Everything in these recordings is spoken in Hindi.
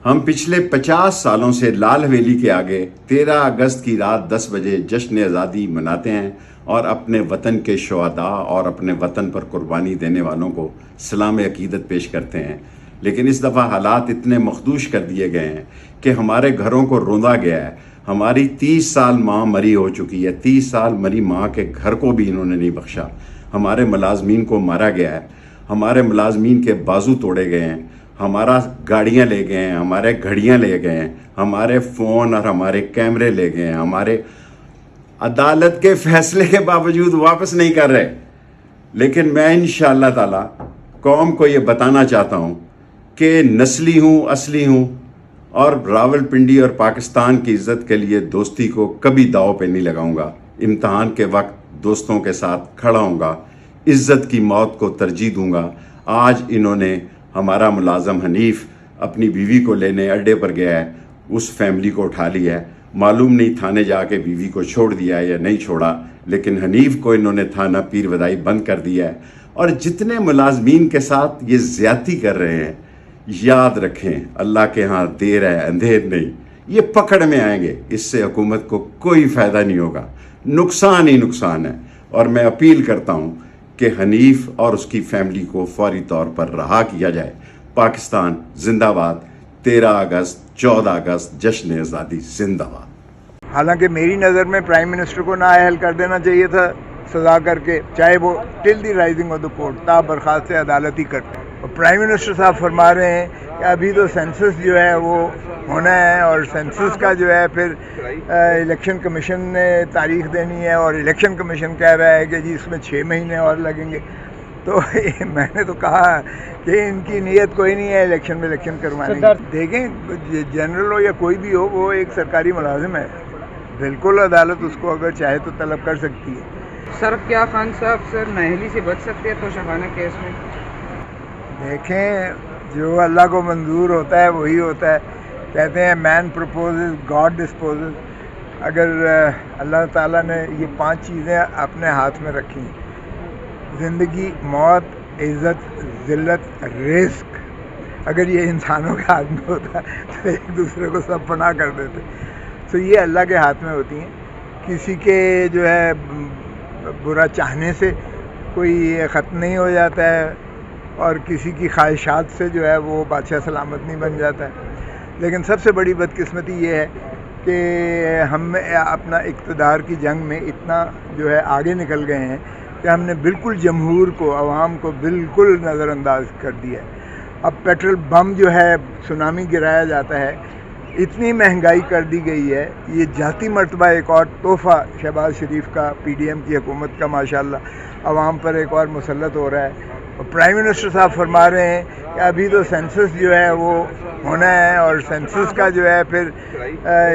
हम पिछले 50 सालों से लाल हवेली के आगे 13 अगस्त की रात 10 बजे जश्न आज़ादी मनाते हैं और अपने वतन के शुहदा और अपने वतन पर कुर्बानी देने वालों को सलाम अकीदत पेश करते हैं। लेकिन इस दफ़ा हालात इतने मखदूश कर दिए गए हैं कि हमारे घरों को रौंदा गया है। हमारी 30 साल माँ मरी हो चुकी है, 30 साल मरी माँ के घर को भी इन्होंने नहीं बख्शा। हमारे मुलाजमीन को मारा गया है, हमारे मुलाजमीन के बाजू तोड़े गए हैं, हमारा गाड़ियाँ ले गए हैं, हमारे घड़ियाँ ले गए हैं, हमारे फ़ोन और हमारे कैमरे ले गए हैं, हमारे अदालत के फैसले के बावजूद वापस नहीं कर रहे। लेकिन मैं इंशाअल्लाह ताला कौम को ये बताना चाहता हूँ कि नस्ली हूँ, असली हूँ और रावलपिंडी और पाकिस्तान की इज़्ज़त के लिए दोस्ती को कभी दाव पे नहीं लगाऊंगा। इम्तहान के वक्त दोस्तों के साथ खड़ा हूँगा, इज़्ज़त की मौत को तरजीह दूँगा। आज इन्होंने हमारा मुलाजम हनीफ अपनी बीवी को लेने अड्डे पर गया है, उस फैमिली को उठा लिया है। मालूम नहीं थाने जाके बीवी को छोड़ दिया है या नहीं छोड़ा, लेकिन हनीफ को इन्होंने थाना पीर वदाई बंद कर दिया है। और जितने मुलाजमीन के साथ ये ज़्यादती कर रहे हैं, याद रखें अल्लाह के यहाँ देर है अंधेर नहीं, ये पकड़ में आएंगे। इससे हुकूमत को कोई फ़ायदा नहीं होगा, नुकसान ही नुकसान है। और मैं अपील करता हूँ कि हनीफ और उसकी फैमिली को फौरी तौर पर रहा किया जाए। पाकिस्तान जिंदाबाद। 13 अगस्त 14 अगस्त जश्न आज़ादी जिंदाबाद। हालांकि मेरी नज़र में प्राइम मिनिस्टर को नाअहल कर देना चाहिए था सज़ा करके, चाहे वो till the rising of the court ता बर्खास्त अदालत ही करते। और प्राइम मिनिस्टर साहब फरमा रहे हैं कि अभी तो सेंसस जो है वो होना है और सेंसस का जो है फिर इलेक्शन कमीशन ने तारीख देनी है और इलेक्शन कमीशन कह रहा है कि जी इसमें 6 महीने और लगेंगे। तो मैंने तो कहा कि इनकी नीयत कोई नहीं है इलेक्शन में इलेक्शन करवाने की। देखें, जनरल हो या कोई भी हो, वो एक सरकारी मुलाजिम है, बिल्कुल अदालत उसको अगर चाहे तो तलब कर सकती है। सर क्या खान साहब सर नाअहली से बच सकते हैं तोशाखाना केस में? देखें, जो अल्लाह को मंजूर होता है वही होता है। कहते हैं मैन प्रपोजेस गॉड डिस्पोजेस। अगर अल्लाह ताला ने ये 5 चीज़ें अपने हाथ में रखी, ज़िंदगी, मौत, इज़्ज़त, ज़िल्लत, रिस्क, अगर ये इंसानों के हाथ में होता तो एक दूसरे को सब पनाह कर देते। तो ये अल्लाह के हाथ में होती हैं। किसी के जो है बुरा चाहने से कोई ख़त्म नहीं हो जाता है और किसी की ख्वाहिशात से जो है वो बादशाह सलामत नहीं बन जाता है। लेकिन सबसे बड़ी बदकिस्मती ये है कि हम अपना इक़्तिदार की जंग में इतना जो है आगे निकल गए हैं कि हमने बिल्कुल जमहूर को, अवाम को बिल्कुल नज़रअंदाज कर दिया है। अब पेट्रोल बम जो है सुनामी गिराया जाता है, इतनी महंगाई कर दी गई है। ये जाती मर्तबा एक और तोहफ़ा शहबाज शरीफ का, पीडीएम की हुकूमत का माशाल्लाह अवाम पर एक और मुसल्लत हो रहा है। और प्राइम मिनिस्टर साहब फरमा रहे हैं कि अभी तो सेंसस जो है वो होना है और सेंसस का जो है फिर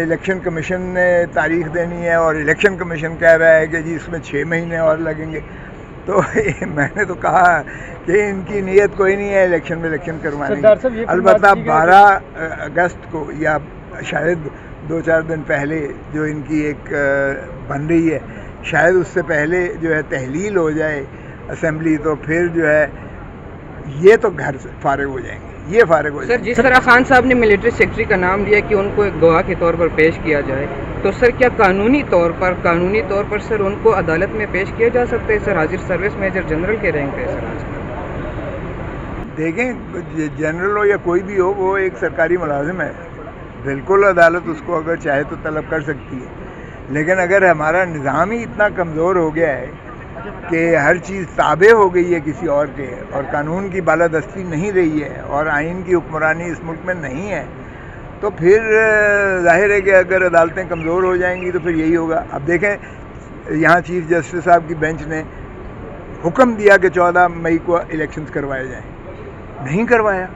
इलेक्शन कमीशन ने तारीख देनी है और इलेक्शन कमीशन कह रहा है कि जी इसमें 6 महीने और लगेंगे। तो मैंने तो कहा कि इनकी नीयत कोई नहीं है इलेक्शन में इलेक्शन करवाने की। अलबत्ता 12 अगस्त को या शायद 2-4 दिन पहले जो इनकी एक बन रही है, शायद उससे पहले जो है तहलील हो जाए असेंबली, तो फिर जो है ये तो घर से फारिग हो जाएंगे, ये फारिग हो जाएंगे। सर, जिस तरह खान साहब ने मिलिट्री सेक्रेटरी का नाम लिया कि उनको एक गवाह के तौर पर पेश किया जाए, तो सर क्या कानूनी तौर पर सर उनको अदालत में पेश किया जा सकता है? सर हाजिर सर्विस मेजर जनरल के रैंक पे सर आज देखें, जनरल हो या कोई भी हो, वो एक सरकारी मुलाजिम है, बिल्कुल अदालत उसको अगर चाहे तो तलब कर सकती है। लेकिन अगर हमारा निज़ाम ही इतना कमज़ोर हो गया है कि हर चीज़ ताबे हो गई है किसी और के और कानून की बालादस्ती नहीं रही है और आइन की हुक्मरानी इस मुल्क में नहीं है, तो फिर जाहिर है कि अगर अदालतें कमज़ोर हो जाएंगी तो फिर यही होगा। अब देखें, यहाँ चीफ जस्टिस साहब की बेंच ने हुक्म दिया कि 14 मई को इलेक्शंस करवाए जाएँ, नहीं करवाया।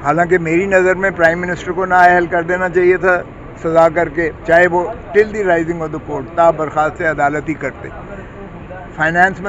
हालांकि मेरी नज़र में प्राइम मिनिस्टर को नाअहल कर देना चाहिए था सज़ा करके, चाहे वो till the rising of the court ता बर्खास्त अदालत ही करते। फाइनेंस में